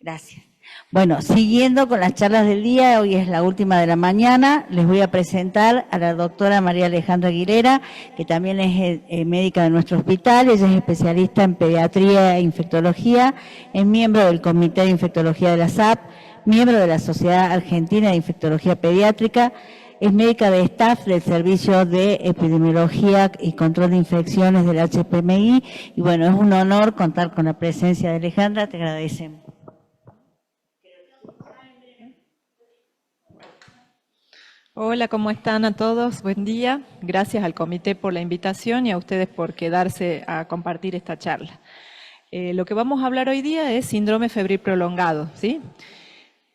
Gracias. Bueno, siguiendo con las charlas del día, hoy es la última de la mañana, les voy a presentar a la doctora María Alejandra Aguilera, que también es médica de nuestro hospital. Ella es especialista en pediatría e infectología, es miembro del Comité de Infectología de la SAP, miembro de la Sociedad Argentina de Infectología Pediátrica, es médica de staff del Servicio de Epidemiología y Control de Infecciones del HPMI, y bueno, es un honor contar con la presencia de Alejandra, te agradecemos. Hola, ¿cómo están a todos? Buen día. Gracias al comité por la invitación y a ustedes por quedarse a compartir esta charla. Lo que vamos a hablar hoy día es síndrome febril prolongado, ¿sí?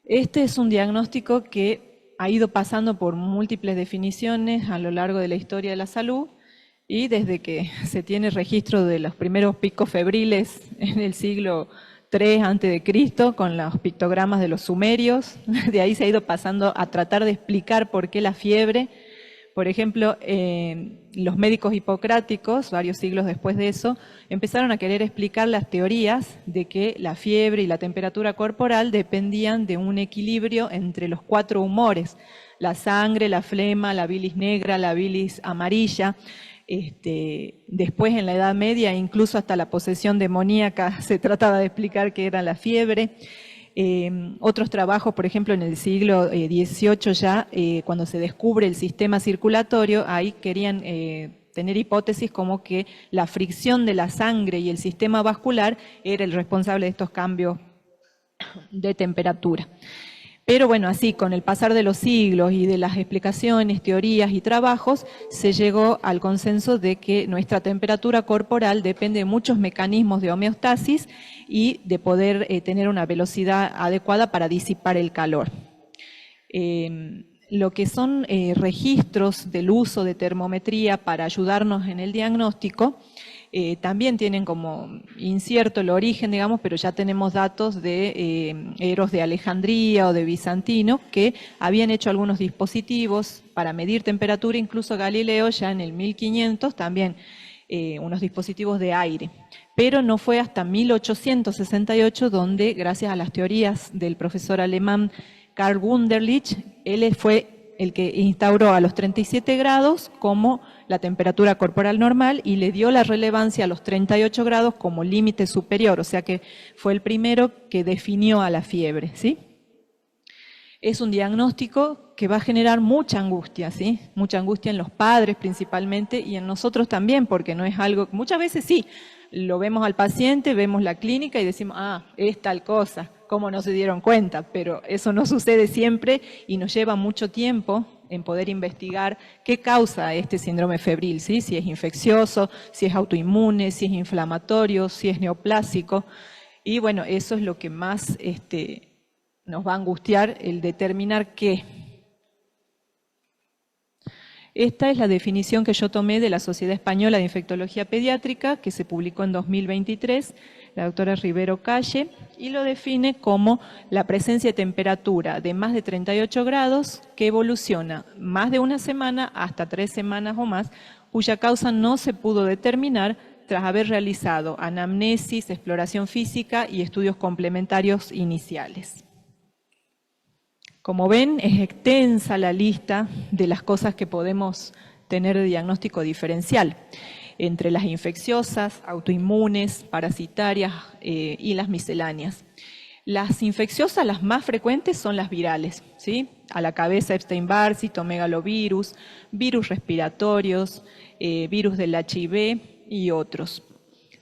Este es un diagnóstico que ha ido pasando por múltiples definiciones a lo largo de la historia de la salud y desde que se tiene registro de los primeros picos febriles en el siglo 3 a.C., con los pictogramas de los sumerios. De ahí se ha ido pasando a tratar de explicar por qué la fiebre. Por ejemplo, los médicos hipocráticos, varios siglos después de eso, empezaron a querer explicar las teorías de que la fiebre y la temperatura corporal dependían de un equilibrio entre los 4 humores: la sangre, la flema, la bilis negra, la bilis amarilla. Después, en la Edad Media, incluso hasta la posesión demoníaca se trataba de explicar qué era la fiebre. Otros trabajos, por ejemplo, en el siglo XVIII ya, cuando se descubre el sistema circulatorio, ahí querían tener hipótesis como que la fricción de la sangre y el sistema vascular era el responsable de estos cambios de temperatura. Pero bueno, así, con el pasar de los siglos y de las explicaciones, teorías y trabajos, se llegó al consenso de que nuestra temperatura corporal depende de muchos mecanismos de homeostasis y de poder tener una velocidad adecuada para disipar el calor. Lo que son registros del uso de termometría para ayudarnos en el diagnóstico, también tienen como incierto el origen, digamos, pero ya tenemos datos de Eros de Alejandría o de Bizantino, que habían hecho algunos dispositivos para medir temperatura, incluso Galileo ya en el 1500 también unos dispositivos de aire. Pero no fue hasta 1868 donde, gracias a las teorías del profesor alemán Karl Wunderlich, él fue el que instauró a los 37 grados como la temperatura corporal normal y le dio la relevancia a los 38 grados como límite superior, o sea que fue el primero que definió a la fiebre, ¿sí? Es un diagnóstico que va a generar mucha angustia, ¿sí? Mucha angustia en los padres principalmente y en nosotros también, porque no es algo, muchas veces sí, lo vemos al paciente, vemos la clínica y decimos, es tal cosa, ¿cómo no se dieron cuenta? Pero eso no sucede siempre y nos lleva mucho tiempo en poder investigar qué causa este síndrome febril, ¿sí? Si es infeccioso, si es autoinmune, si es inflamatorio, si es neoplásico. Y bueno, eso es lo que más nos va a angustiar, el determinar qué. Esta es la definición que yo tomé de la Sociedad Española de Infectología Pediátrica, que se publicó en 2023, la doctora Rivero Calle, y lo define como la presencia de temperatura de más de 38 grados que evoluciona más de una semana hasta 3 semanas o más, cuya causa no se pudo determinar tras haber realizado anamnesis, exploración física y estudios complementarios iniciales. Como ven, es extensa la lista de las cosas que podemos tener de diagnóstico diferencial, entre las infecciosas, autoinmunes, parasitarias y las misceláneas. Las infecciosas, las más frecuentes, son las virales, ¿sí? A la cabeza Epstein-Barr, citomegalovirus, virus respiratorios, virus del HIV y otros.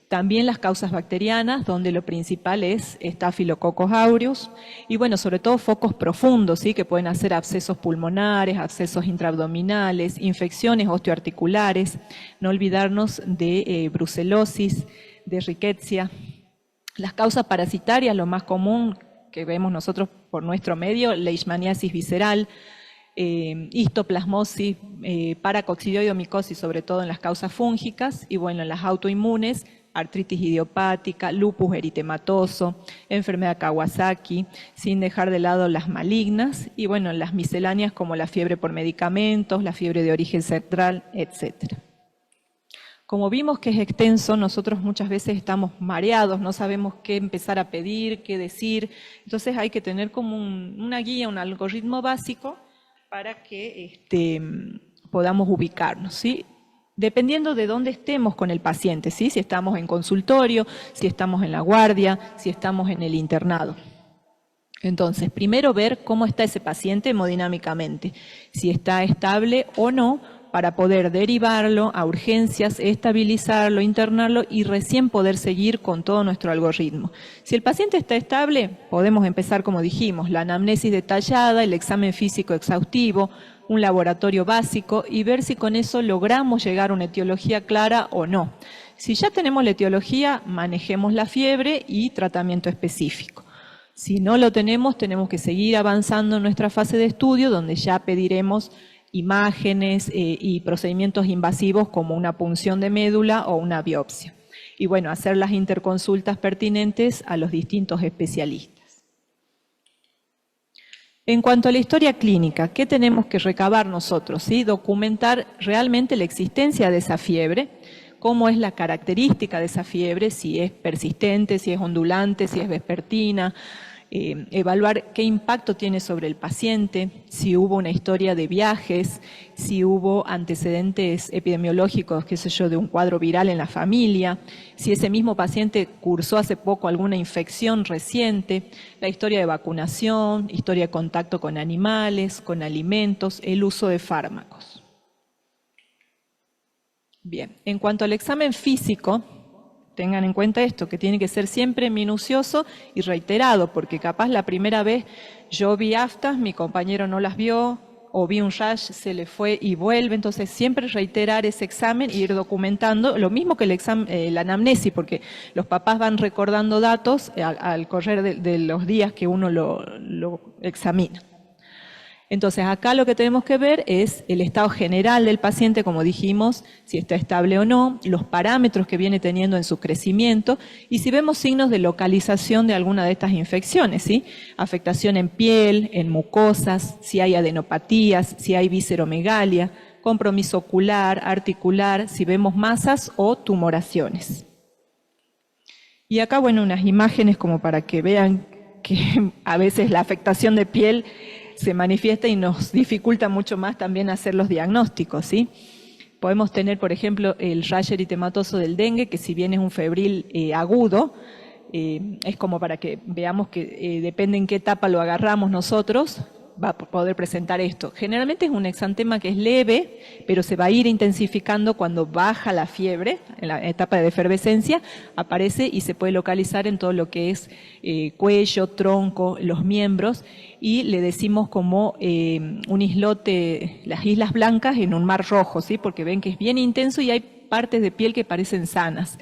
También las causas bacterianas, donde lo principal es Staphylococcus aureus, y bueno, sobre todo focos profundos, ¿sí? Que pueden hacer abscesos pulmonares, abscesos intraabdominales, infecciones osteoarticulares, no olvidarnos de brucelosis, de rickettsia. Las causas parasitarias, lo más común que vemos nosotros por nuestro medio, leishmaniasis visceral, histoplasmosis, paracoccidioidomicosis, sobre todo en las causas fúngicas, y bueno, en las autoinmunes, artritis idiopática, lupus eritematoso, enfermedad Kawasaki, sin dejar de lado las malignas, y bueno, las misceláneas como la fiebre por medicamentos, la fiebre de origen central, etc. Como vimos que es extenso, nosotros muchas veces estamos mareados, no sabemos qué empezar a pedir, qué decir. Entonces hay que tener como una guía, un algoritmo básico para que podamos ubicarnos, ¿sí? Dependiendo de dónde estemos con el paciente, ¿sí? Si estamos en consultorio, si estamos en la guardia, si estamos en el internado. Entonces, primero ver cómo está ese paciente hemodinámicamente, si está estable o no, para poder derivarlo a urgencias, estabilizarlo, internarlo y recién poder seguir con todo nuestro algoritmo. Si el paciente está estable, podemos empezar, como dijimos, la anamnesis detallada, el examen físico exhaustivo, un laboratorio básico y ver si con eso logramos llegar a una etiología clara o no. Si ya tenemos la etiología, manejemos la fiebre y tratamiento específico. Si no lo tenemos, tenemos que seguir avanzando en nuestra fase de estudio, donde ya pediremos imágenes y procedimientos invasivos como una punción de médula o una biopsia. Y bueno, hacer las interconsultas pertinentes a los distintos especialistas. En cuanto a la historia clínica, ¿qué tenemos que recabar nosotros? ¿Sí? Documentar realmente la existencia de esa fiebre, cómo es la característica de esa fiebre, si es persistente, si es ondulante, si es vespertina, evaluar qué impacto tiene sobre el paciente, si hubo una historia de viajes, si hubo antecedentes epidemiológicos, qué sé yo, de un cuadro viral en la familia, si ese mismo paciente cursó hace poco alguna infección reciente, la historia de vacunación, historia de contacto con animales, con alimentos, el uso de fármacos. Bien, en cuanto al examen físico, tengan en cuenta esto, que tiene que ser siempre minucioso y reiterado, porque capaz la primera vez yo vi aftas, mi compañero no las vio, o vi un rash, se le fue y vuelve. Entonces siempre reiterar ese examen e ir documentando, lo mismo que el examen, la anamnesis, porque los papás van recordando datos al correr de los días que uno lo examina. Entonces acá lo que tenemos que ver es el estado general del paciente, como dijimos, si está estable o no, los parámetros que viene teniendo en su crecimiento y si vemos signos de localización de alguna de estas infecciones, ¿sí? Afectación en piel, en mucosas, si hay adenopatías, si hay visceromegalia, compromiso ocular, articular, si vemos masas o tumoraciones. Y acá, bueno, unas imágenes como para que vean que a veces la afectación de piel se manifiesta y nos dificulta mucho más también hacer los diagnósticos, ¿sí? Podemos tener, por ejemplo, el rash eritematoso del dengue, que si bien es un febril agudo, es como para que veamos que depende en qué etapa lo agarramos nosotros, va a poder presentar esto. Generalmente es un exantema que es leve, pero se va a ir intensificando cuando baja la fiebre, en la etapa de efervescencia, aparece y se puede localizar en todo lo que es cuello, tronco, los miembros, y le decimos como un islote, las Islas Blancas en un mar rojo, ¿sí? Porque ven que es bien intenso y hay partes de piel que parecen sanas.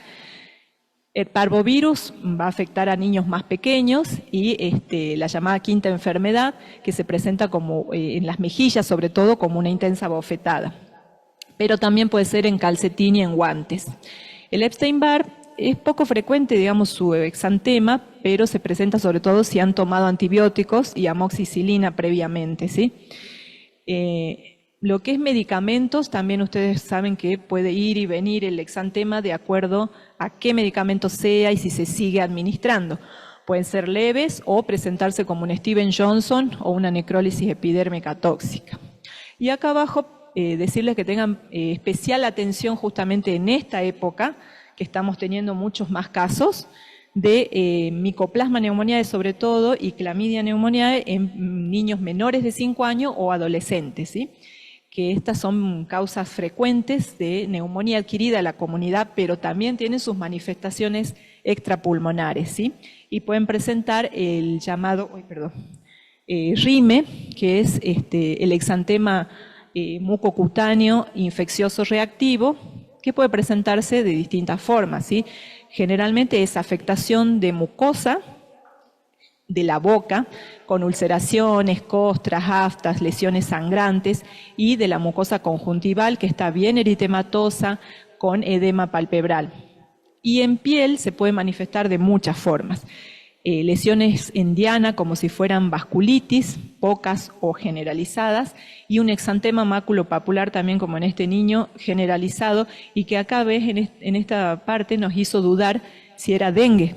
El parvovirus va a afectar a niños más pequeños y la llamada quinta enfermedad, que se presenta como en las mejillas, sobre todo como una intensa bofetada. Pero también puede ser en calcetín y en guantes. El Epstein-Barr es poco frecuente, digamos, su exantema, pero se presenta sobre todo si han tomado antibióticos y amoxicilina previamente, ¿sí? Lo que es medicamentos, también ustedes saben que puede ir y venir el exantema de acuerdo a qué medicamento sea y si se sigue administrando. Pueden ser leves o presentarse como un Steven Johnson o una necrólisis epidérmica tóxica. Y acá abajo decirles que tengan especial atención justamente en esta época, que estamos teniendo muchos más casos de micoplasma pneumoniae sobre todo y clamidia pneumoniae en niños menores de 5 años o adolescentes, ¿sí? Que estas son causas frecuentes de neumonía adquirida en la comunidad, pero también tienen sus manifestaciones extrapulmonares, ¿sí? Y pueden presentar el llamado RIME, que es el exantema mucocutáneo infeccioso reactivo, que puede presentarse de distintas formas, ¿sí? Generalmente es afectación de mucosa, de la boca, con ulceraciones, costras, aftas, lesiones sangrantes, y de la mucosa conjuntival, que está bien eritematosa, con edema palpebral. Y en piel se puede manifestar de muchas formas. lesiones en diana como si fueran vasculitis, pocas o generalizadas, y un exantema maculopapular también como en este niño generalizado, y que acá ves en esta parte nos hizo dudar si era dengue,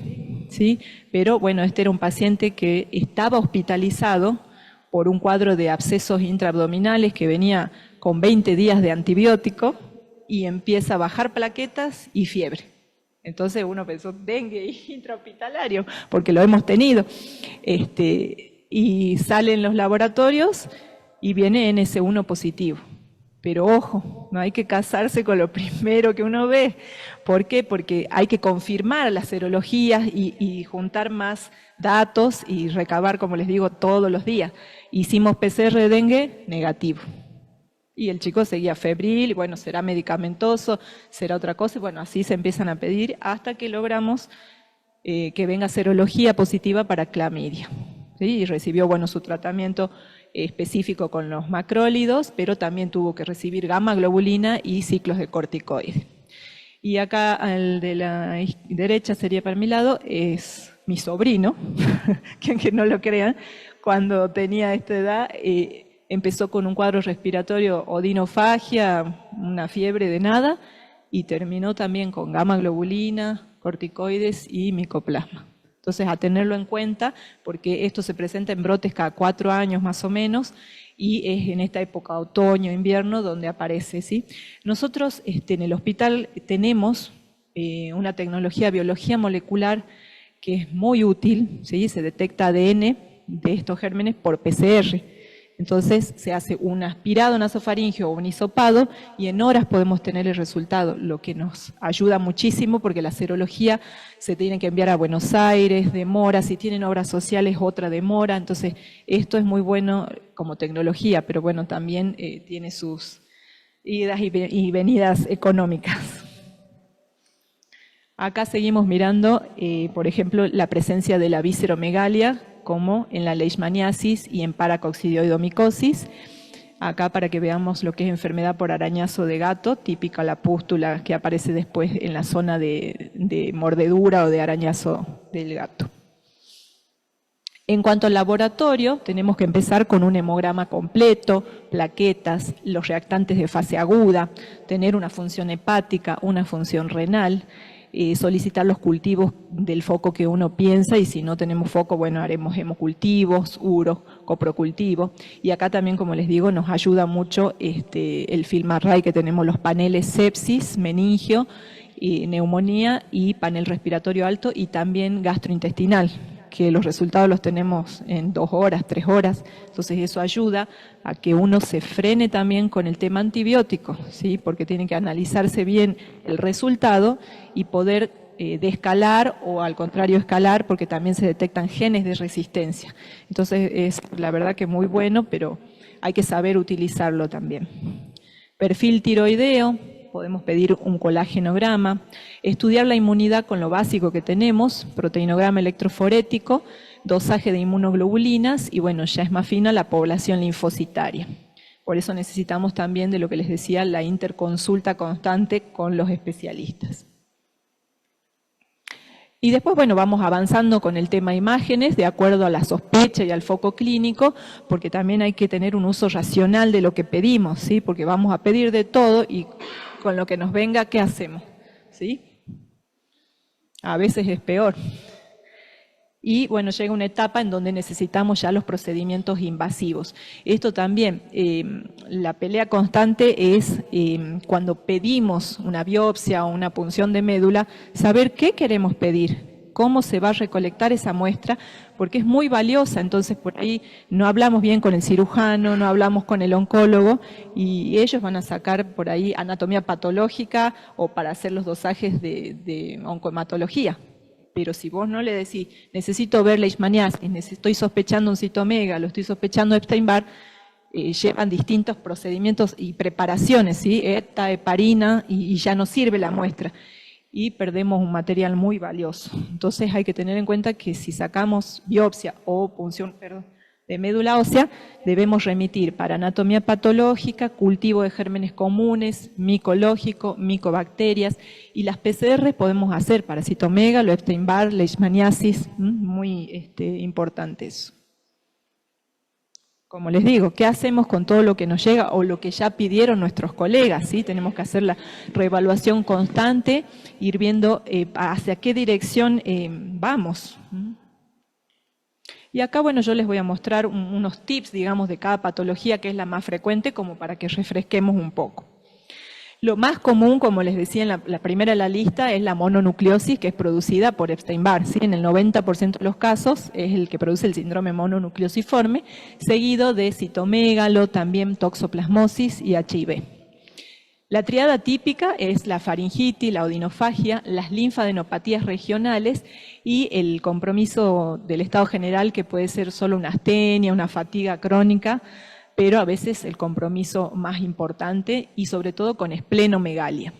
¿sí? Pero bueno, este era un paciente que estaba hospitalizado por un cuadro de abscesos intraabdominales que venía con 20 días de antibiótico y empieza a bajar plaquetas y fiebre. Entonces uno pensó dengue intrahospitalario, porque lo hemos tenido. Y salen los laboratorios y viene NS1 positivo. Pero ojo, no hay que casarse con lo primero que uno ve. ¿Por qué? Porque hay que confirmar las serologías y juntar más datos y recabar, como les digo, todos los días. Hicimos PCR de dengue negativo. Y el chico seguía febril, y bueno, será medicamentoso, será otra cosa, y bueno, así se empiezan a pedir hasta que logramos que venga serología positiva para clamidia. ¿Sí? Y recibió, bueno, su tratamiento específico con los macrólidos, pero también tuvo que recibir gamma globulina y ciclos de corticoides. Y acá, al de la derecha sería para mi lado, es mi sobrino, que aunque no lo crean, cuando tenía esta edad, empezó con un cuadro respiratorio odinofagia, una fiebre de nada, y terminó también con gamma globulina, corticoides y micoplasma. Entonces, a tenerlo en cuenta, porque esto se presenta en brotes cada 4 años más o menos, y es en esta época otoño, invierno, donde aparece, ¿sí? Nosotros en el hospital tenemos una tecnología de biología molecular que es muy útil, ¿sí? Se detecta ADN de estos gérmenes por PCR. Entonces se hace un aspirado nasofaringeo o un hisopado y en horas podemos tener el resultado, lo que nos ayuda muchísimo porque la serología se tiene que enviar a Buenos Aires, demora, si tienen obras sociales otra demora, entonces esto es muy bueno como tecnología, pero bueno, también tiene sus idas y venidas económicas. Acá seguimos mirando, por ejemplo, la presencia de la visceromegalia, como en la leishmaniasis y en paracoccidioidomicosis. Acá para que veamos lo que es enfermedad por arañazo de gato, típica la pústula que aparece después en la zona de mordedura o de arañazo del gato. En cuanto al laboratorio, tenemos que empezar con un hemograma completo, plaquetas, los reactantes de fase aguda, tener una función hepática, una función renal, solicitar los cultivos del foco que uno piensa y si no tenemos foco, bueno, haremos hemocultivos, uros, coprocultivos. Y acá también, como les digo, nos ayuda mucho el FilmArray que tenemos los paneles sepsis, meningio, neumonía y panel respiratorio alto y también gastrointestinal, que los resultados los tenemos en 2 horas, 3 horas, entonces eso ayuda a que uno se frene también con el tema antibiótico, ¿sí? Porque tiene que analizarse bien el resultado y poder descalar o al contrario escalar, porque también se detectan genes de resistencia. Entonces es la verdad que muy bueno, pero hay que saber utilizarlo también. Perfil tiroideo. Podemos pedir un colágenograma, estudiar la inmunidad con lo básico que tenemos, proteinograma electroforético, dosaje de inmunoglobulinas y bueno, ya es más fina la población linfocitaria. Por eso necesitamos también de lo que les decía, la interconsulta constante con los especialistas. Y después, bueno, vamos avanzando con el tema imágenes de acuerdo a la sospecha y al foco clínico, porque también hay que tener un uso racional de lo que pedimos, ¿sí? Porque vamos a pedir de todo y con lo que nos venga, ¿qué hacemos? ¿Sí? A veces es peor. Y bueno, llega una etapa en donde necesitamos ya los procedimientos invasivos. Esto también, la pelea constante es cuando pedimos una biopsia o una punción de médula, saber qué queremos pedir, cómo se va a recolectar esa muestra, porque es muy valiosa, entonces por ahí no hablamos bien con el cirujano, no hablamos con el oncólogo y ellos van a sacar por ahí anatomía patológica o para hacer los dosajes de oncohematología. Pero si vos no le decís, necesito ver leishmaniasis, estoy sospechando un citomegalo, estoy sospechando Epstein-Barr, llevan distintos procedimientos y preparaciones, ¿sí? ETA, heparina, y ya no sirve la muestra. Y perdemos un material muy valioso. Entonces hay que tener en cuenta que si sacamos biopsia o punción de médula ósea, debemos remitir para anatomía patológica, cultivo de gérmenes comunes, micológico, micobacterias, y las PCR podemos hacer para citomegalo, Epstein-Barr, leishmaniasis, muy importante eso. Como les digo, ¿qué hacemos con todo lo que nos llega o lo que ya pidieron nuestros colegas? ¿Sí? Tenemos que hacer la reevaluación constante, ir viendo hacia qué dirección vamos. Y acá, bueno, yo les voy a mostrar unos tips, digamos, de cada patología que es la más frecuente, como para que refresquemos un poco. Lo más común, como les decía, en la primera de la lista, es la mononucleosis, que es producida por Epstein-Barr. ¿Sí? En el 90% de los casos es el que produce el síndrome mononucleosiforme, seguido de citomegalo, también toxoplasmosis y HIV. La triada típica es la faringitis, la odinofagia, las linfadenopatías regionales y el compromiso del estado general, que puede ser solo una astenia, una fatiga crónica, pero a veces el compromiso más importante y sobre todo con esplenomegalia.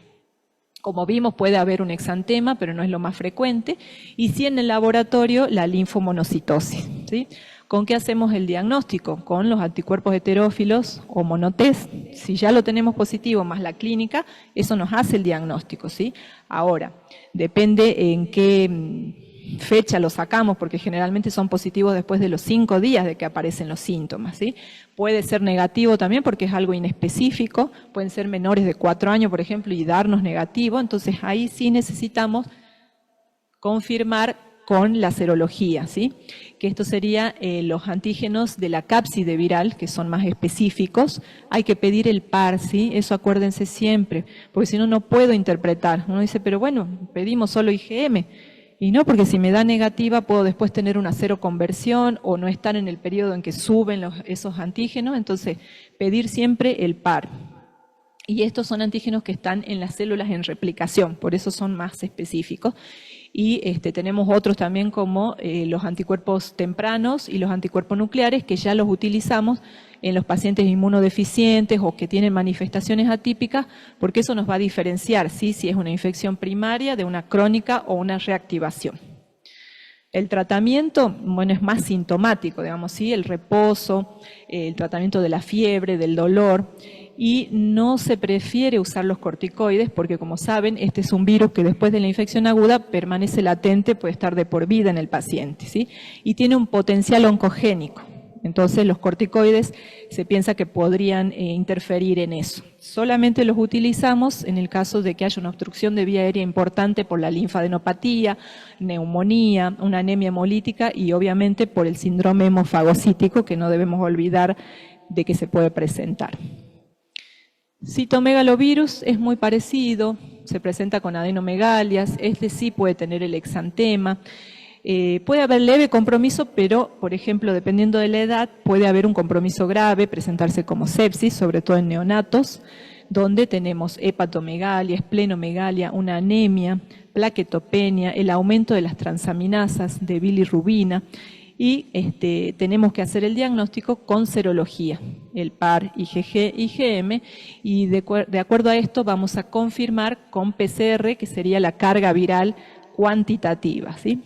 Como vimos, puede haber un exantema, pero no es lo más frecuente, y sí en el laboratorio la linfomonocitosis. ¿Sí? ¿Con qué hacemos el diagnóstico? Con los anticuerpos heterófilos o monotest. Si ya lo tenemos positivo más la clínica, eso nos hace el diagnóstico. ¿Sí? Ahora, depende en qué fecha lo sacamos, porque generalmente son positivos después de los 5 días de que aparecen los síntomas. ¿Sí? Puede ser negativo también porque es algo inespecífico, pueden ser menores de 4 años, por ejemplo, y darnos negativo, entonces ahí sí necesitamos confirmar con la serología, ¿sí? Que esto sería los antígenos de la cápside viral, que son más específicos. Hay que pedir el par, ¿sí? Eso acuérdense siempre, porque si no, no puedo interpretar. Uno dice, pero bueno, pedimos solo IgM. Y no, porque si me da negativa puedo después tener una seroconversión o no estar en el periodo en que suben esos antígenos, entonces pedir siempre el par. Y estos son antígenos que están en las células en replicación, por eso son más específicos. Y tenemos otros también como los anticuerpos tempranos y los anticuerpos nucleares, que ya los utilizamos en los pacientes inmunodeficientes o que tienen manifestaciones atípicas, porque eso nos va a diferenciar, ¿sí? Si es una infección primaria de una crónica o una reactivación. El tratamiento, bueno, es más sintomático, digamos, ¿sí? El reposo, el tratamiento de la fiebre, del dolor, y no se prefiere usar los corticoides porque, como saben, este es un virus que después de la infección aguda permanece latente, puede estar de por vida en el paciente, ¿sí? Y tiene un potencial oncogénico. Entonces los corticoides se piensa que podrían interferir en eso. Solamente los utilizamos en el caso de que haya una obstrucción de vía aérea importante por la linfadenopatía, neumonía, una anemia hemolítica y obviamente por el síndrome hemofagocítico, que no debemos olvidar de que se puede presentar. Citomegalovirus es muy parecido, se presenta con adenomegalias, este sí puede tener el exantema. Puede haber leve compromiso, pero, por ejemplo, dependiendo de la edad, puede haber un compromiso grave, presentarse como sepsis, sobre todo en neonatos, donde tenemos hepatomegalia, esplenomegalia, una anemia, plaquetopenia, el aumento de las transaminasas, de bilirrubina, y tenemos que hacer el diagnóstico con serología, el par, IgG, IgM, y de acuerdo a esto vamos a confirmar con PCR, que sería la carga viral cuantitativa, ¿sí?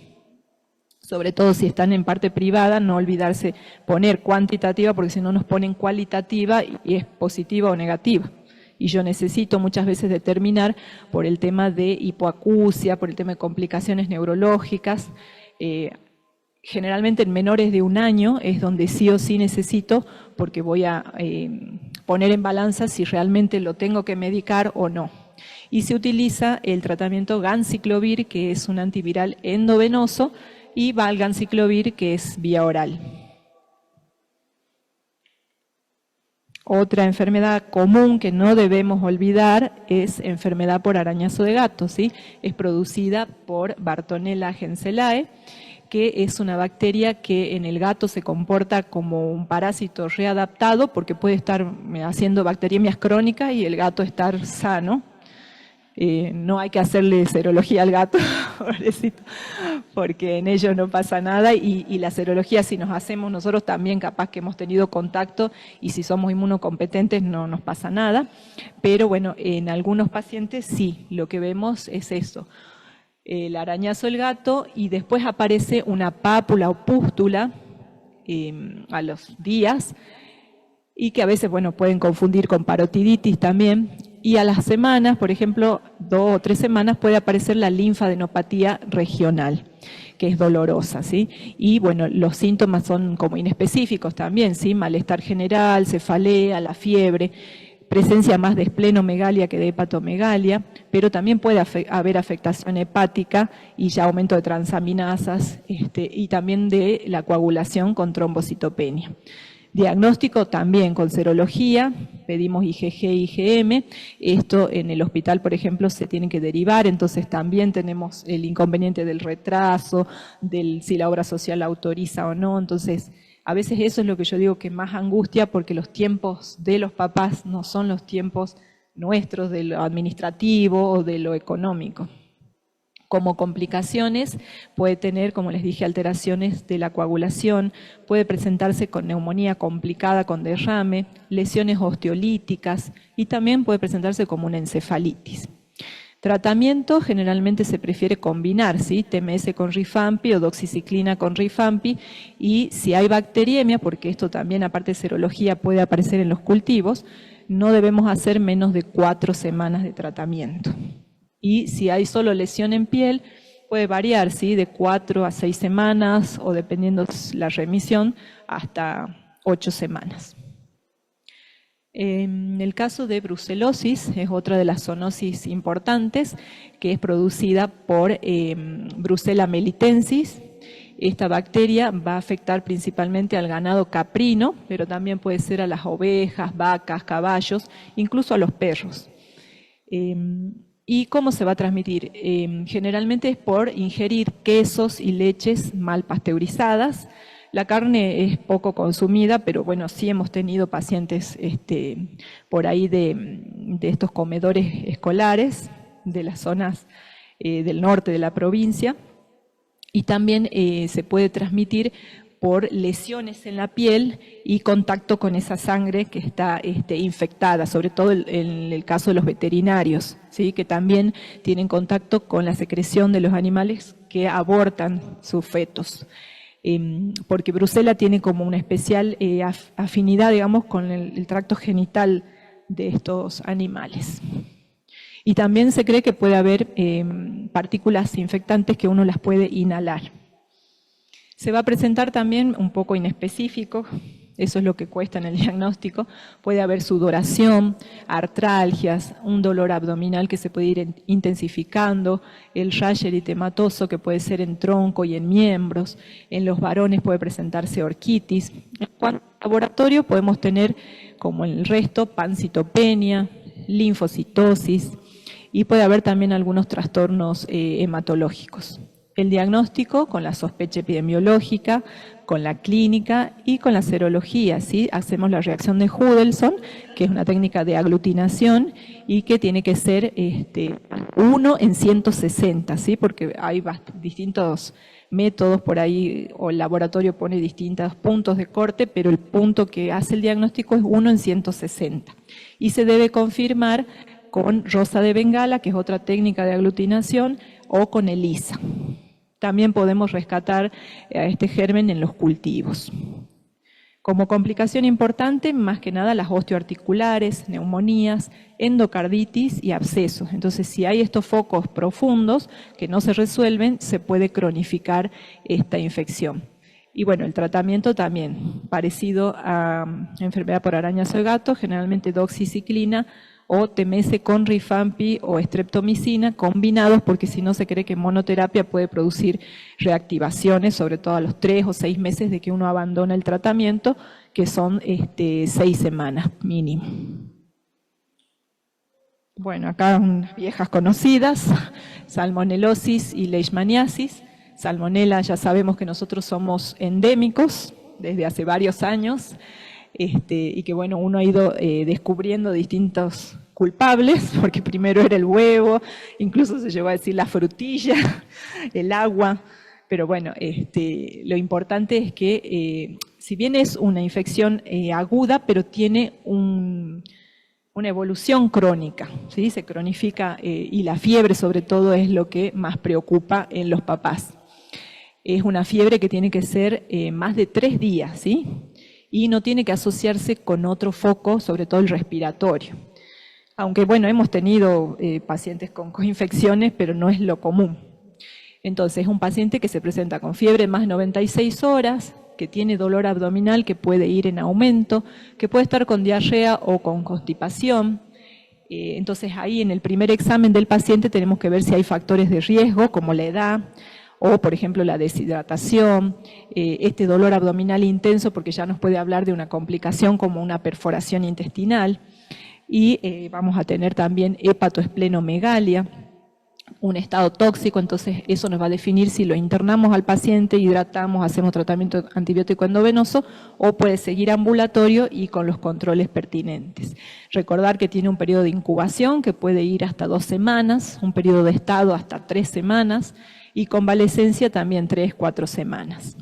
Sobre todo si están en parte privada, no olvidarse poner cuantitativa, porque si no nos ponen cualitativa y es positiva o negativa. Y yo necesito muchas veces determinar por el tema de hipoacusia, por el tema de complicaciones neurológicas. Generalmente en menores de 1 año es donde sí o sí necesito, porque voy a poner en balanza si realmente lo tengo que medicar o no. Y se utiliza el tratamiento ganciclovir, que es un antiviral endovenoso, y valganciclovir, que es vía oral. Otra enfermedad común que no debemos olvidar es enfermedad por arañazo de gato, ¿sí? Es producida por Bartonella henselae, que es una bacteria que en el gato se comporta como un parásito readaptado, porque puede estar haciendo bacteriemias crónicas y el gato estar sano. No hay que hacerle serología al gato, pobrecito, porque en ellos no pasa nada, y la serología, si nos hacemos nosotros también, capaz que hemos tenido contacto, y si somos inmunocompetentes no nos pasa nada, pero bueno, en algunos pacientes sí, lo que vemos es eso, el arañazo del gato, y después aparece una pápula o pústula a los días, y que a veces, bueno, pueden confundir con parotiditis también, y a las semanas, por ejemplo, 2 o 3 semanas, puede aparecer la linfadenopatía regional, que es dolorosa, ¿sí? Y bueno, los síntomas son como inespecíficos también, ¿sí? Malestar general, cefalea, la fiebre, presencia más de esplenomegalia que de hepatomegalia, pero también puede haber afectación hepática y ya aumento de transaminasas, y también de la coagulación con trombocitopenia. Diagnóstico también con serología, pedimos IgG e IgM, esto en el hospital, por ejemplo, se tiene que derivar, entonces también tenemos el inconveniente del retraso, si la obra social autoriza o no, entonces a veces eso es lo que yo digo que más angustia, porque los tiempos de los papás no son los tiempos nuestros de lo administrativo o de lo económico. Como complicaciones puede tener, como les dije, alteraciones de la coagulación, puede presentarse con neumonía complicada con derrame, lesiones osteolíticas y también puede presentarse como una encefalitis. Tratamiento generalmente se prefiere combinar, ¿sí? TMS con Rifampi o doxiciclina con Rifampi, y si hay bacteriemia, porque esto también aparte de serología puede aparecer en los cultivos, no debemos hacer menos de 4 semanas de tratamiento. Y si hay solo lesión en piel, puede variar, ¿sí? De 4 a 6 semanas o dependiendo la remisión, hasta 8 semanas. En el caso de brucelosis, es otra de las zoonosis importantes, que es producida por Brucella melitensis. Esta bacteria va a afectar principalmente al ganado caprino, pero también puede ser a las ovejas, vacas, caballos, incluso a los perros. ¿Y cómo se va a transmitir? Generalmente es por ingerir quesos y leches mal pasteurizadas. La carne es poco consumida, pero bueno, sí hemos tenido pacientes por ahí de estos comedores escolares, de las zonas del norte de la provincia. Y también se puede transmitir por lesiones en la piel y contacto con esa sangre que está infectada, sobre todo en el caso de los veterinarios, ¿sí? Que también tienen contacto con la secreción de los animales que abortan sus fetos. Porque Brucella tiene como una especial afinidad, digamos, con el tracto genital de estos animales. Y también se cree que puede haber partículas infectantes que uno las puede inhalar. Se va a presentar también un poco inespecífico, eso es lo que cuesta en el diagnóstico. Puede haber sudoración, artralgias, un dolor abdominal que se puede ir intensificando, el rash eritematoso que puede ser en tronco y en miembros. En los varones puede presentarse orquitis. En cuanto al laboratorio podemos tener, como en el resto, pancitopenia, linfocitosis y puede haber también algunos trastornos hematológicos. El diagnóstico con la sospecha epidemiológica, con la clínica y con la serología, ¿sí? Hacemos la reacción de Huddleston, que es una técnica de aglutinación y que tiene que ser 1 en 160, ¿sí? Porque hay distintos métodos por ahí, o el laboratorio pone distintos puntos de corte, pero el punto que hace el diagnóstico es 1 en 160. Y se debe confirmar con rosa de Bengala, que es otra técnica de aglutinación, o con ELISA. También podemos rescatar a este germen en los cultivos. Como complicación importante, más que nada las osteoarticulares, neumonías, endocarditis y abscesos. Entonces, si hay estos focos profundos que no se resuelven, se puede cronificar esta infección. Y bueno, el tratamiento también, parecido a enfermedad por arañazo de gato, generalmente doxiciclina, o TMS con Rifampi o streptomicina combinados, porque si no se cree que monoterapia puede producir reactivaciones, sobre todo a los 3 o 6 meses de que uno abandona el tratamiento, que son 6 semanas mínimo. Bueno, acá unas viejas conocidas, salmonelosis y leishmaniasis. Salmonela, ya sabemos que nosotros somos endémicos desde hace varios años, y que bueno, uno ha ido descubriendo distintos culpables, porque primero era el huevo, incluso se llegó a decir la frutilla, el agua, pero bueno, lo importante es que si bien es una infección aguda, pero tiene una evolución crónica, ¿sí? Se cronifica y la fiebre sobre todo es lo que más preocupa en los papás. es una fiebre que tiene que ser más de 3 días, ¿sí? Y no tiene que asociarse con otro foco, sobre todo el respiratorio. Aunque, bueno, hemos tenido pacientes con coinfecciones, pero no es lo común. Entonces, es un paciente que se presenta con fiebre más de 96 horas, que tiene dolor abdominal que puede ir en aumento, que puede estar con diarrea o con constipación. Entonces, ahí en el primer examen del paciente tenemos que ver si hay factores de riesgo, como la edad, o por ejemplo la deshidratación, este dolor abdominal intenso, porque ya nos puede hablar de una complicación como una perforación intestinal, y vamos a tener también hepatoesplenomegalia, un estado tóxico. Entonces eso nos va a definir si lo internamos al paciente, hidratamos, hacemos tratamiento antibiótico endovenoso o puede seguir ambulatorio y con los controles pertinentes. Recordar que tiene un periodo de incubación que puede ir hasta 2 semanas, un periodo de estado hasta 3 semanas y convalecencia también 3-4 semanas.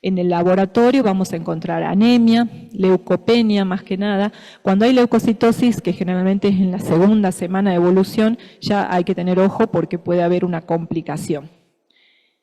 En el laboratorio vamos a encontrar anemia, leucopenia más que nada. Cuando hay leucocitosis, que generalmente es en la segunda semana de evolución, ya hay que tener ojo porque puede haber una complicación.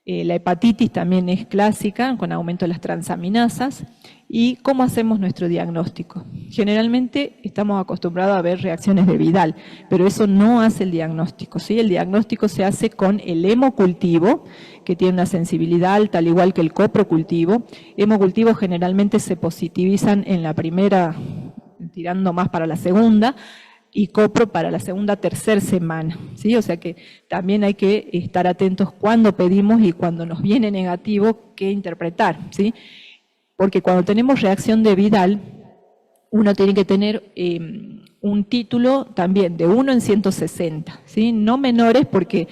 La hepatitis también es clásica, con aumento de las transaminasas. ¿Y cómo hacemos nuestro diagnóstico? Generalmente estamos acostumbrados a ver reacciones de Vidal, pero eso no hace el diagnóstico, ¿sí? El diagnóstico se hace con el hemocultivo, que tiene una sensibilidad alta, al igual que el coprocultivo. Hemocultivos generalmente se positivizan en la primera, tirando más para la segunda, y copro para la segunda, tercera semana, ¿sí? O sea que también hay que estar atentos cuando pedimos y cuando nos viene negativo, qué interpretar, ¿sí? Porque cuando tenemos reacción de Vidal, uno tiene que tener un título también de 1 en 160, ¿sí? No menores, porque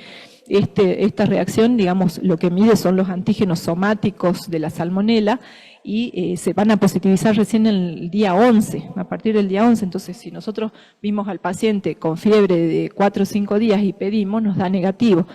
esta reacción, digamos, lo que mide son los antígenos somáticos de la salmonela, y se van a positivizar recién en el día 11, a partir del día 11. Entonces, si nosotros vimos al paciente con fiebre de 4 o 5 días y pedimos, nos da negativo.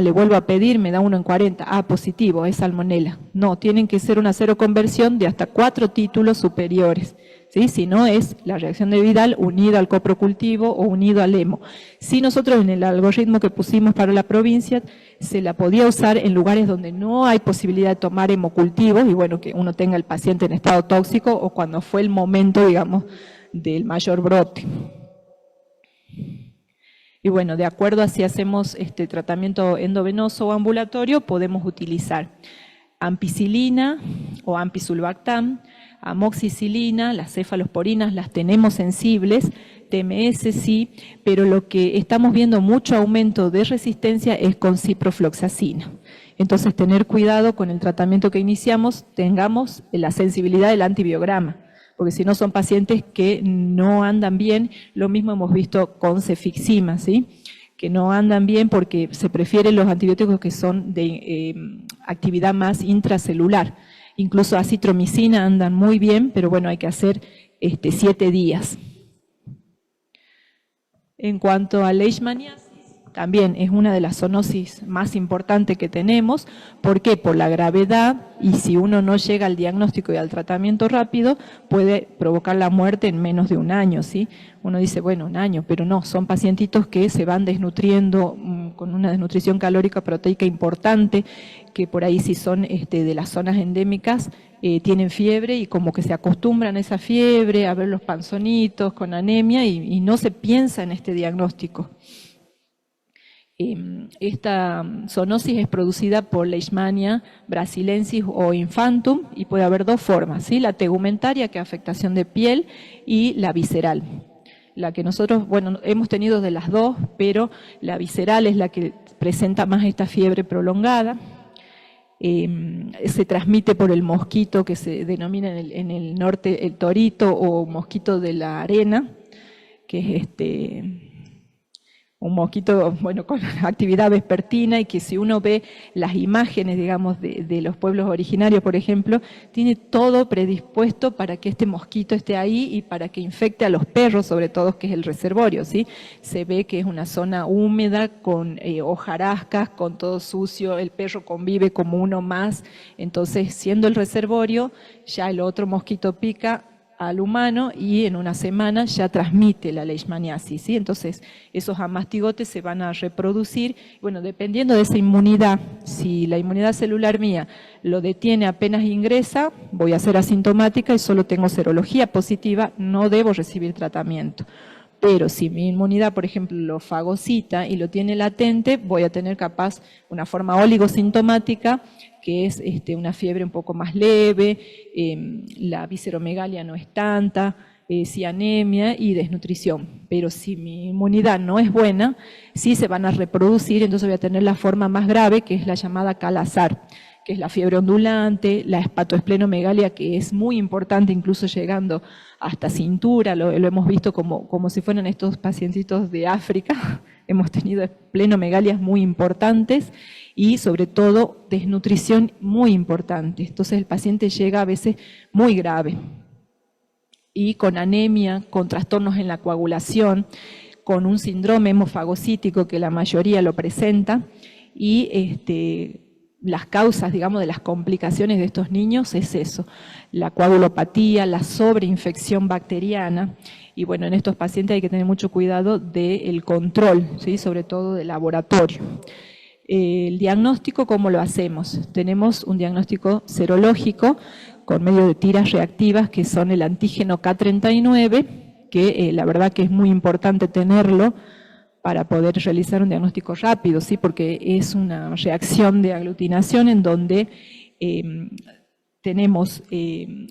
Le vuelvo a pedir, me da 1 en 40, positivo, es salmonela. No, tienen que ser una seroconversión de hasta 4 títulos superiores, ¿sí? Si no, es la reacción de Vidal unida al coprocultivo o unido al hemo. Si nosotros en el algoritmo que pusimos para la provincia, se la podía usar en lugares donde no hay posibilidad de tomar hemocultivos, y bueno, que uno tenga el paciente en estado tóxico o cuando fue el momento, digamos, del mayor brote. Y bueno, de acuerdo a si hacemos tratamiento endovenoso o ambulatorio, podemos utilizar ampicilina o ampisulbactam, amoxicilina, las cefalosporinas las tenemos sensibles, TMS sí, pero lo que estamos viendo mucho aumento de resistencia es con ciprofloxacina. Entonces, tener cuidado con el tratamiento que iniciamos, tengamos la sensibilidad del antibiograma, porque si no son pacientes que no andan bien. Lo mismo hemos visto con cefixima, ¿sí? Que no andan bien porque se prefieren los antibióticos que son de actividad más intracelular. Incluso acitromicina andan muy bien, pero bueno, hay que hacer 7 días. En cuanto a leishmaniasis, también es una de las zoonosis más importantes que tenemos. ¿Por qué? Por la gravedad, y si uno no llega al diagnóstico y al tratamiento rápido, puede provocar la muerte en menos de 1 año, ¿sí? Uno dice, bueno, 1 año, pero no, son pacientitos que se van desnutriendo con una desnutrición calórica proteica importante, que por ahí si son de las zonas endémicas, tienen fiebre y como que se acostumbran a esa fiebre, a ver los panzonitos con anemia y no se piensa en este diagnóstico. Esta zoonosis es producida por Leishmania brasilensis o infantum y puede haber 2 formas, ¿sí? La tegumentaria, que es afectación de piel, y la visceral. La que nosotros, bueno, hemos tenido de las 2, pero la visceral es la que presenta más esta fiebre prolongada. Se transmite por el mosquito que se denomina en el norte el torito o mosquito de la arena, que es un mosquito, bueno, con actividad vespertina, y que si uno ve las imágenes, digamos, de los pueblos originarios, por ejemplo, tiene todo predispuesto para que este mosquito esté ahí y para que infecte a los perros, sobre todo, que es el reservorio, ¿sí? Se ve que es una zona húmeda, con hojarascas, con todo sucio, el perro convive como uno más. Entonces, siendo el reservorio, ya el otro mosquito pica, al humano y en una semana ya transmite la leishmaniasis, ¿sí? Entonces, esos amastigotes se van a reproducir. Bueno, dependiendo de esa inmunidad, si la inmunidad celular mía lo detiene apenas ingresa, voy a ser asintomática y solo tengo serología positiva, no debo recibir tratamiento. Pero si mi inmunidad, por ejemplo, lo fagocita y lo tiene latente, voy a tener capaz una forma oligosintomática, que es una fiebre un poco más leve, la visceromegalia no es tanta, sí anemia y desnutrición. Pero si mi inmunidad no es buena, sí se van a reproducir, entonces voy a tener la forma más grave, que es la llamada Kala-Azar, que es la fiebre ondulante, la hepatoesplenomegalia, que es muy importante, incluso llegando hasta cintura, lo hemos visto como si fueran estos pacientitos de África. Hemos tenido esplenomegalias muy importantes y sobre todo desnutrición muy importante. Entonces el paciente llega a veces muy grave y con anemia, con trastornos en la coagulación, con un síndrome hemofagocítico que la mayoría lo presenta y las causas, digamos, de las complicaciones de estos niños es eso, la coagulopatía, la sobreinfección bacteriana, y bueno, en estos pacientes hay que tener mucho cuidado del control, ¿sí? Sobre todo del laboratorio. El diagnóstico, ¿cómo lo hacemos? Tenemos un diagnóstico serológico con medio de tiras reactivas que son el antígeno K39, que la verdad que es muy importante tenerlo para poder realizar un diagnóstico rápido, ¿sí? Porque es una reacción de aglutinación en donde tenemos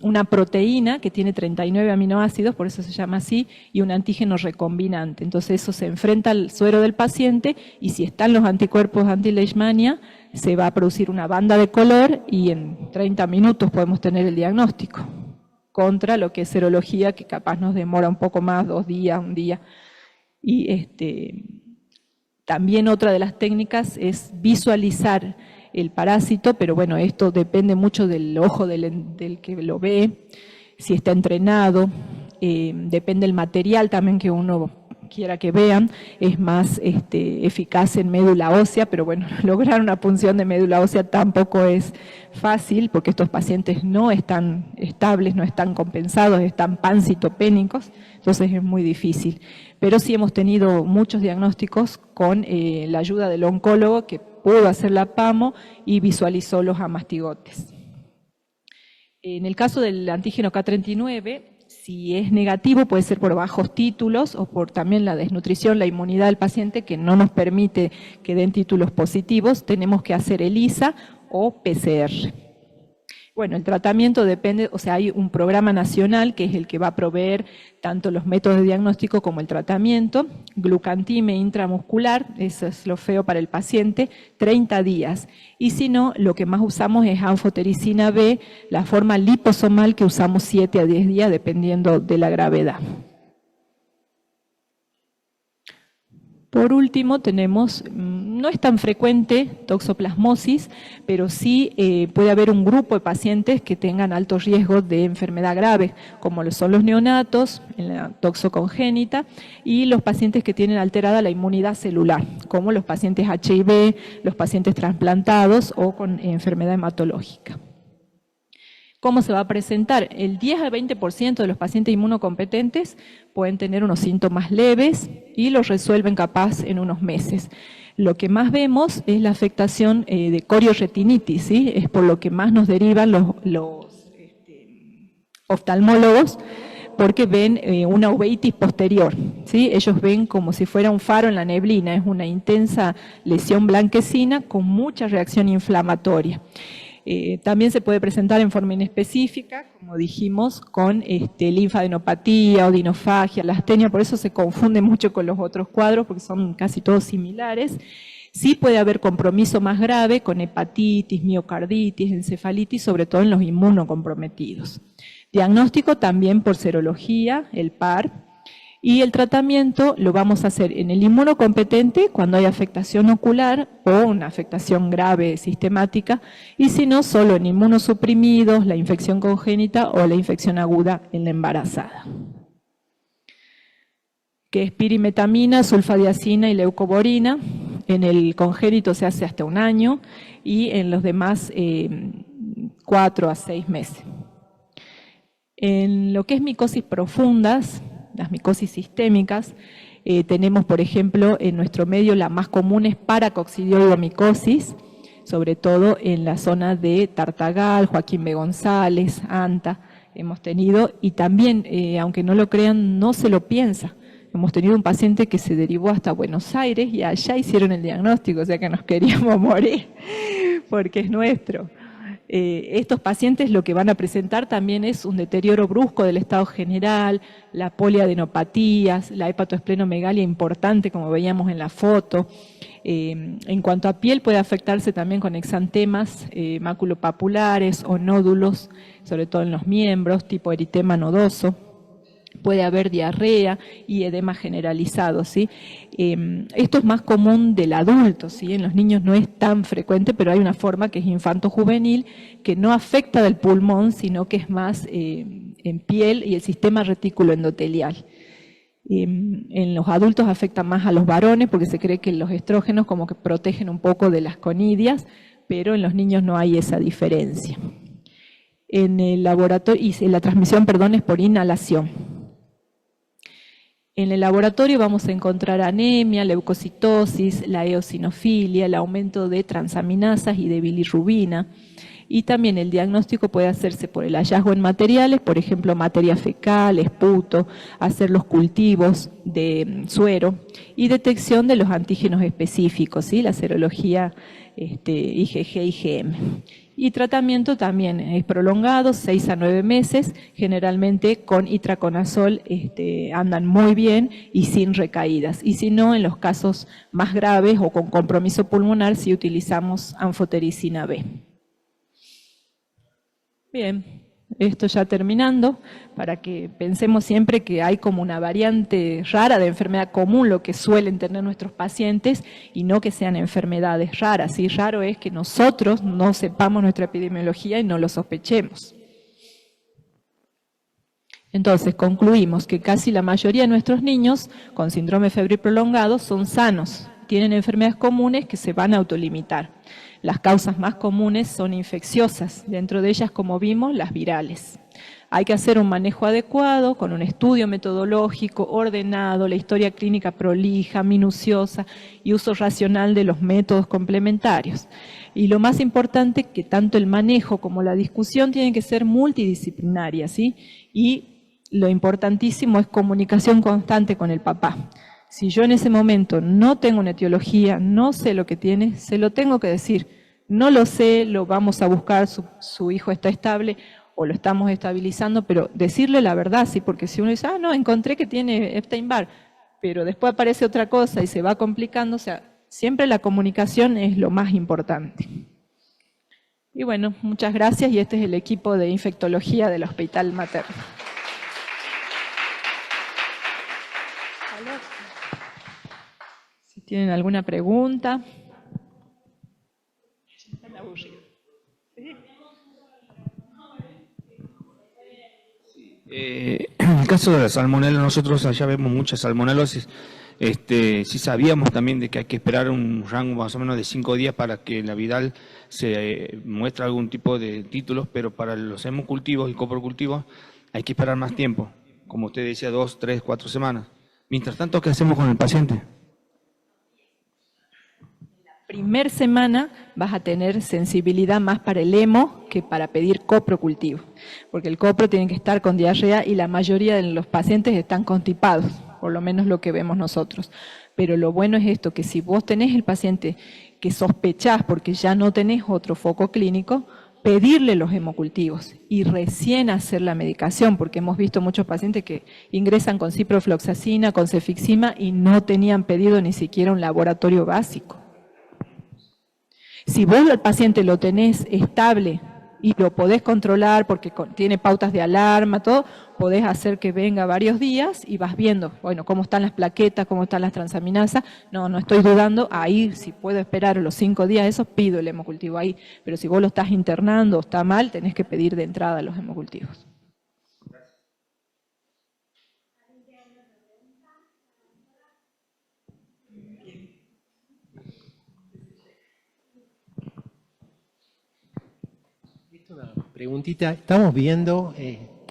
una proteína que tiene 39 aminoácidos, por eso se llama así, y un antígeno recombinante. Entonces eso se enfrenta al suero del paciente y si están los anticuerpos anti-leishmania, se va a producir una banda de color y en 30 minutos podemos tener el diagnóstico, contra lo que es serología, que capaz nos demora un poco más, 2 días, 1 día. Y también otra de las técnicas es visualizar el parásito, pero bueno, esto depende mucho del ojo del que lo ve, si está entrenado, depende del material también que uno quiera que vean, es más eficaz en médula ósea, pero bueno, lograr una punción de médula ósea tampoco es fácil, porque estos pacientes no están estables, no están compensados, están pancitopénicos, entonces es muy difícil. Pero sí hemos tenido muchos diagnósticos con la ayuda del oncólogo que pudo hacer la PAMO y visualizó los amastigotes. En el caso del antígeno K39, si es negativo puede ser por bajos títulos o por también la desnutrición, la inmunidad del paciente que no nos permite que den títulos positivos, tenemos que hacer ELISA o PCR. Bueno, el tratamiento depende, o sea, hay un programa nacional que es el que va a proveer tanto los métodos de diagnóstico como el tratamiento, glucantime intramuscular, eso es lo feo para el paciente, 30 días. Y si no, lo que más usamos es anfotericina B, la forma liposomal que usamos 7 a 10 días dependiendo de la gravedad. Por último, tenemos, no es tan frecuente toxoplasmosis, pero sí puede haber un grupo de pacientes que tengan alto riesgo de enfermedad grave, como lo son los neonatos, en la toxocongénita, y los pacientes que tienen alterada la inmunidad celular, como los pacientes HIV, los pacientes trasplantados o con enfermedad hematológica. ¿Cómo se va a presentar? El 10 al 20% de los pacientes inmunocompetentes pueden tener unos síntomas leves y los resuelven capaz en unos meses. Lo que más vemos es la afectación de corioretinitis, ¿sí? Es por lo que más nos derivan los oftalmólogos, porque ven una uveitis posterior, ¿sí? Ellos ven como si fuera un faro en la neblina, es una intensa lesión blanquecina con mucha reacción inflamatoria. También se puede presentar en forma inespecífica, como dijimos, con linfadenopatía, odinofagia, la astenia, por eso se confunde mucho con los otros cuadros, porque son casi todos similares. Sí puede haber compromiso más grave con hepatitis, miocarditis, encefalitis, sobre todo en los inmunocomprometidos. Diagnóstico también por serología, el PAR, y el tratamiento lo vamos a hacer en el inmunocompetente cuando hay afectación ocular o una afectación grave sistemática, y si no, solo en inmunosuprimidos, la infección congénita o la infección aguda en la embarazada. Que es pirimetamina, sulfadiazina y leucoborina. En el congénito se hace hasta 1 año y en los demás 4 a 6 meses. En lo que es micosis profundas, las micosis sistémicas, tenemos, por ejemplo, en nuestro medio la más común es paracoccidioidomicosis, sobre todo en la zona de Tartagal, Joaquín B. González, Anta, hemos tenido, y también, aunque no lo crean, no se lo piensa. Hemos tenido un paciente que se derivó hasta Buenos Aires y allá hicieron el diagnóstico, o sea que nos queríamos morir, porque es nuestro. Estos pacientes lo que van a presentar también es un deterioro brusco del estado general, la poliadenopatías, la hepatoesplenomegalia importante, como veíamos en la foto. En cuanto a piel, puede afectarse también con exantemas maculopapulares o nódulos, sobre todo en los miembros, tipo eritema nodoso. Puede haber diarrea y edema generalizado, ¿sí? Esto es más común del adulto, ¿sí? En los niños no es tan frecuente, pero hay una forma que es infanto-juvenil, que no afecta del pulmón, sino que es más en piel y el sistema retículo endotelial. En los adultos afecta más a los varones, porque se cree que los estrógenos como que protegen un poco de las conidias, pero en los niños no hay esa diferencia. En el laboratorio, y la transmisión, perdón, es por inhalación. En el laboratorio vamos a encontrar anemia, leucocitosis, la eosinofilia, el aumento de transaminasas y de bilirrubina. Y también el diagnóstico puede hacerse por el hallazgo en materiales, por ejemplo, materia fecal, esputo, hacer los cultivos de suero y detección de los antígenos específicos, ¿sí? La serología IgG, IgM. Y tratamiento también es prolongado, 6 a 9 meses, generalmente con itraconazol andan muy bien y sin recaídas. Y si no, en los casos más graves o con compromiso pulmonar, sí utilizamos anfotericina B. Bien, esto ya terminando, para que pensemos siempre que hay como una variante rara de enfermedad común, lo que suelen tener nuestros pacientes, y no que sean enfermedades raras. ¿Sí? Raro es que nosotros no sepamos nuestra epidemiología y no lo sospechemos. Entonces, concluimos que casi la mayoría de nuestros niños con síndrome febril prolongado son sanos, tienen enfermedades comunes que se van a autolimitar. Las causas más comunes son infecciosas, dentro de ellas, como vimos, las virales. Hay que hacer un manejo adecuado, con un estudio metodológico, ordenado, la historia clínica prolija, minuciosa y uso racional de los métodos complementarios. Y lo más importante, que tanto el manejo como la discusión tienen que ser multidisciplinarias, ¿sí? Y lo importantísimo es comunicación constante con el papá. Si yo en ese momento no tengo una etiología, no sé lo que tiene, se lo tengo que decir. No lo sé, lo vamos a buscar, su hijo está estable o lo estamos estabilizando, pero decirle la verdad, sí, porque si uno dice, ah, no, encontré que tiene Epstein-Barr, pero después aparece otra cosa y se va complicando, o sea, siempre la comunicación es lo más importante. Y bueno, muchas gracias, y este es el equipo de infectología del Hospital Materno. Si tienen alguna pregunta. En el caso de la salmonela, nosotros allá vemos mucha salmonelosis. Sí sabíamos también de que hay que esperar un rango más o menos de 5 días para que la viral se muestre algún tipo de títulos, pero para los hemocultivos y coprocultivos hay que esperar más tiempo, como usted decía, 2, 3, 4 semanas. Mientras tanto, ¿qué hacemos con el paciente? Primer semana vas a tener sensibilidad más para el hemo que para pedir coprocultivo, porque el copro tiene que estar con diarrea y la mayoría de los pacientes están constipados, por lo menos lo que vemos nosotros. Pero lo bueno es esto, que si vos tenés el paciente que sospechás porque ya no tenés otro foco clínico, pedirle los hemocultivos y recién hacer la medicación, porque hemos visto muchos pacientes que ingresan con ciprofloxacina, con cefixima y no tenían pedido ni siquiera un laboratorio básico. Si vos al paciente lo tenés estable y lo podés controlar porque tiene pautas de alarma, todo, podés hacer que venga varios días y vas viendo, bueno, cómo están las plaquetas, cómo están las transaminasas. No estoy dudando, ahí si puedo esperar los 5 días, eso pido el hemocultivo ahí. Pero si vos lo estás internando o está mal, tenés que pedir de entrada los hemocultivos. Una preguntita, estamos viendo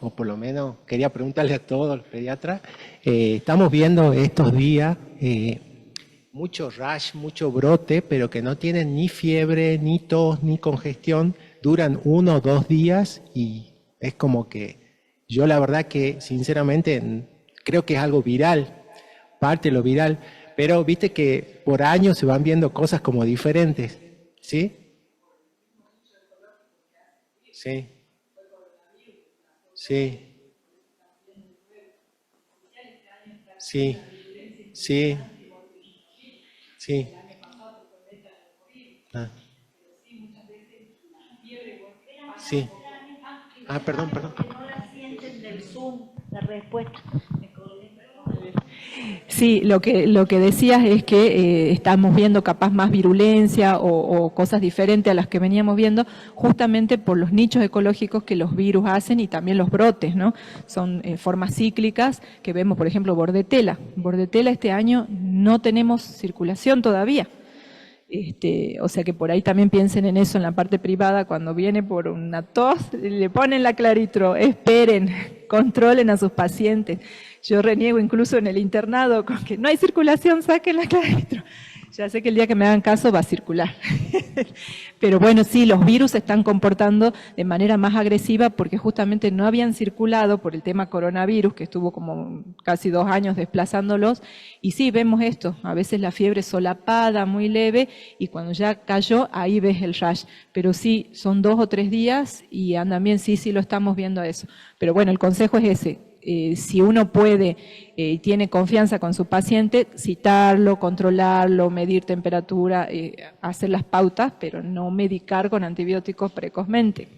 o por lo menos quería preguntarle a todos los pediatras, estamos viendo estos días mucho rash, mucho brote, pero que no tienen ni fiebre, ni tos, ni congestión, duran 1 o 2 días y es como que yo la verdad que sinceramente creo que es algo viral, parte de lo viral, pero viste que por años se van viendo cosas como diferentes, ¿sí? Sí. Sí. Sí. Sí. Sí. Ah. Sí. Ah, perdón. La respuesta. Sí, lo que decías es que estamos viendo capaz más virulencia o cosas diferentes a las que veníamos viendo, justamente por los nichos ecológicos que los virus hacen y también los brotes, ¿no? Son formas cíclicas que vemos, por ejemplo, bordetela. Bordetela este año no tenemos circulación todavía. O sea que por ahí también piensen en eso en la parte privada, cuando viene por una tos, le ponen la claritro, esperen, controlen a sus pacientes. Yo reniego incluso en el internado con que no hay circulación, saquen la claritro. Ya sé que el día que me hagan caso va a circular. Pero bueno, sí, los virus se están comportando de manera más agresiva porque justamente no habían circulado por el tema coronavirus, que estuvo como casi 2 años desplazándolos. Y sí, vemos esto, a veces la fiebre solapada, muy leve, y cuando ya cayó, ahí ves el rash. Pero sí, son 2 o 3 días y andan bien, sí lo estamos viendo a eso. Pero bueno, el consejo es ese. Si uno puede y tiene confianza con su paciente, citarlo, controlarlo, medir temperatura, hacer las pautas, pero no medicar con antibióticos precozmente.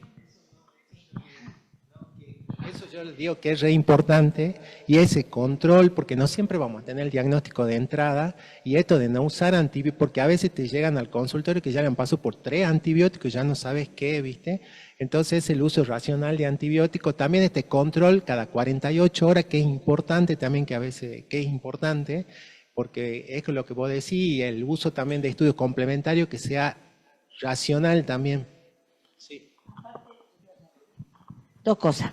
Eso yo les digo que es re importante y ese control, porque no siempre vamos a tener el diagnóstico de entrada y esto de no usar antibióticos, porque a veces te llegan al consultorio que ya le han pasado por 3 antibióticos y ya no sabes qué, ¿viste? Entonces el uso racional de antibióticos, también este control cada 48 horas, que es importante también, que a veces que es importante, porque es lo que vos decís, y el uso también de estudios complementarios que sea racional también. Sí. 2 cosas.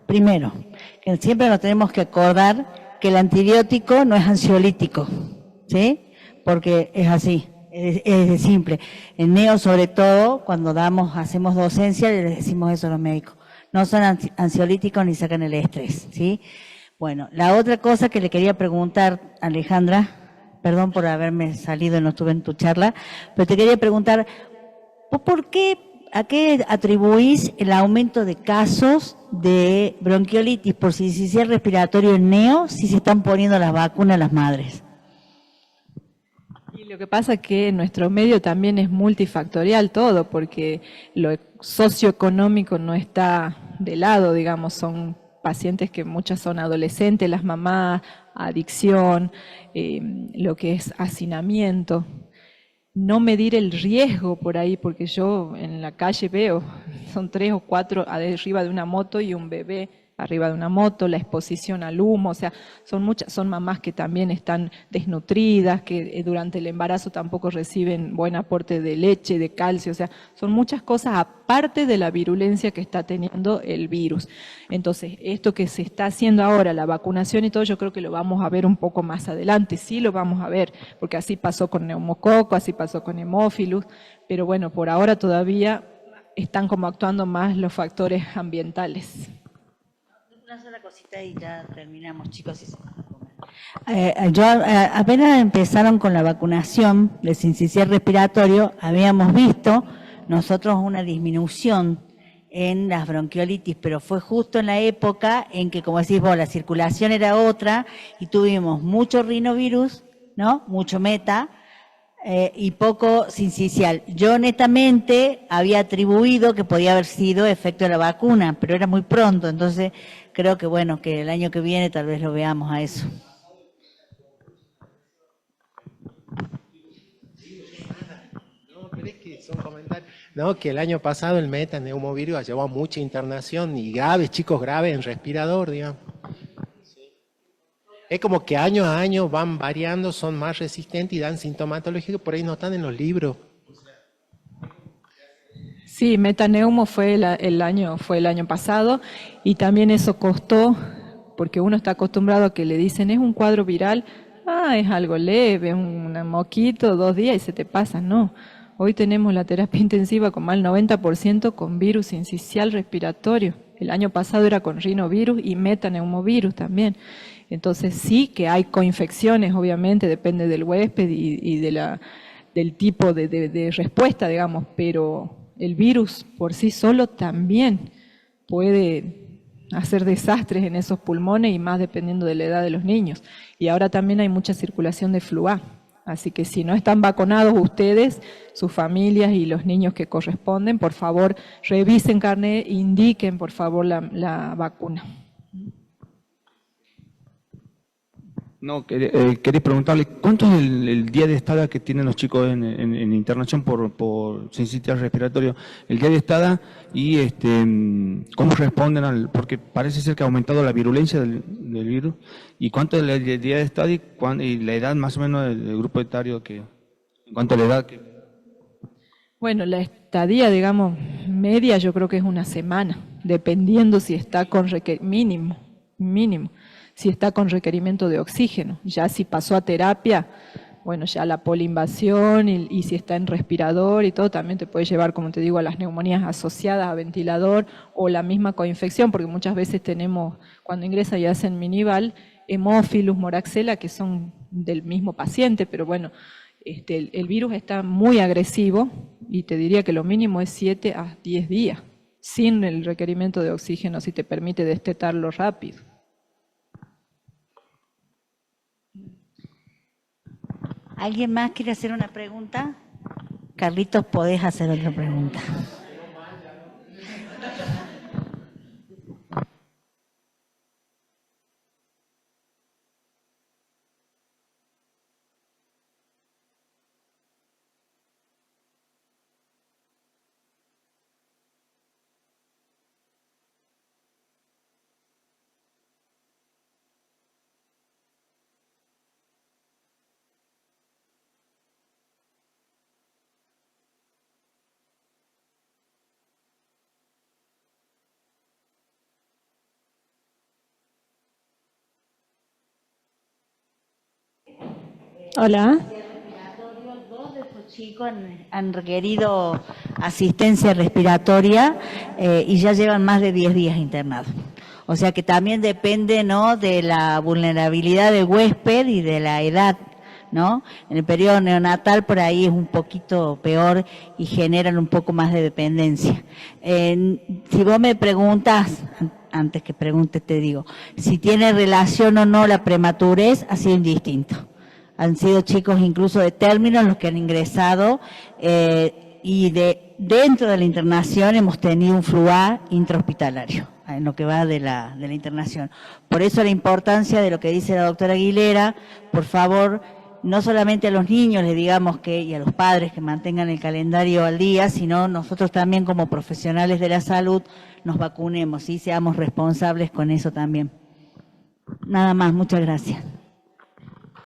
Primero, que siempre nos tenemos que acordar que el antibiótico no es ansiolítico, ¿sí? Porque es así, es de simple. En neo, sobre todo, cuando hacemos docencia, les decimos eso a los médicos. No son ansiolíticos ni sacan el estrés, ¿sí? Bueno, la otra cosa que le quería preguntar, Alejandra, perdón por haberme salido y no estuve en tu charla, pero te quería preguntar, ¿a qué atribuís el aumento de casos de bronquiolitis por sincicial respiratorio en neo si se están poniendo las vacunas a las madres? Y lo que pasa es que en nuestro medio también es multifactorial todo, porque lo socioeconómico no está de lado, digamos, son pacientes que muchas son adolescentes, las mamás, adicción, lo que es hacinamiento. No medir el riesgo por ahí, porque yo en la calle veo, son 3 o 4 arriba de una moto y un bebé arriba de una moto, la exposición al humo, o sea, son mamás que también están desnutridas, que durante el embarazo tampoco reciben buen aporte de leche, de calcio, o sea, son muchas cosas aparte de la virulencia que está teniendo el virus. Entonces, esto que se está haciendo ahora, la vacunación y todo, yo creo que lo vamos a ver un poco más adelante, sí lo vamos a ver, porque así pasó con neumococo, así pasó con hemófilus, pero bueno, por ahora todavía están como actuando más los factores ambientales. Una sola cosita y ya terminamos, chicos. Apenas empezaron con la vacunación del sincicial respiratorio, habíamos visto nosotros una disminución en las bronquiolitis, pero fue justo en la época en que, como decís vos, la circulación era otra y tuvimos mucho rinovirus, ¿no? Mucho meta, y poco sincicial. Yo honestamente había atribuido que podía haber sido efecto de la vacuna, pero era muy pronto, entonces creo que bueno, que el año que viene tal vez lo veamos a eso. No, pero es que son comentarios. No, que el año pasado el metaneumovirus llevó a mucha internación y graves, chicos graves en respirador, digamos. Es como que año a año van variando, son más resistentes y dan sintomatología que por ahí no están en los libros. Sí, metaneumo fue el año pasado, y también eso costó, porque uno está acostumbrado a que le dicen es un cuadro viral, es algo leve, un moquito, 2 días y se te pasa. No, hoy tenemos la terapia intensiva con más del 90% con virus sincicial respiratorio. El año pasado era con rinovirus y metaneumovirus también. Entonces sí que hay coinfecciones, obviamente, depende del huésped y del tipo de respuesta, digamos, pero el virus por sí solo también puede hacer desastres en esos pulmones, y más dependiendo de la edad de los niños. Y ahora también hay mucha circulación de flu A. Así que si no están vacunados ustedes, sus familias y los niños que corresponden, por favor, revisen carnet, indiquen por favor la vacuna. No, quería preguntarle, ¿cuánto es el día de estada que tienen los chicos en internación por sincicial respiratorio? El día de estada y cómo responden porque parece ser que ha aumentado la virulencia del virus. ¿Y cuánto es el día de estada y la edad más o menos del grupo etario en cuanto a la edad? Bueno, la estadía, digamos, media yo creo que es una semana, dependiendo si está con mínimo. Si está con requerimiento de oxígeno. Ya si pasó a terapia, bueno, ya la polinvasión y si está en respirador y todo, también te puede llevar, como te digo, a las neumonías asociadas a ventilador o la misma coinfección, porque muchas veces tenemos, cuando ingresa y hacen minival, hemófilus, moraxella, que son del mismo paciente, pero bueno, el virus está muy agresivo y te diría que lo mínimo es 7 a 10 días, sin el requerimiento de oxígeno, si te permite destetarlo rápido. ¿Alguien más quiere hacer una pregunta? Carlitos, podés hacer otra pregunta. Hola. Dos de estos chicos han requerido asistencia respiratoria y ya llevan más de 10 días internados. O sea que también depende, ¿no?, de la vulnerabilidad del huésped y de la edad, ¿no? En el periodo neonatal por ahí es un poquito peor y generan un poco más de dependencia. Si vos me preguntas, antes que pregunte te digo, si tiene relación o no la prematurez, ha sido indistinto. Han sido chicos incluso de términos los que han ingresado y dentro de la internación hemos tenido un flu A intrahospitalario en lo que va de la internación. Por eso la importancia de lo que dice la doctora Aguilera, por favor, no solamente a los niños les digamos y a los padres que mantengan el calendario al día, sino nosotros también como profesionales de la salud nos vacunemos y seamos responsables con eso también. Nada más, muchas gracias.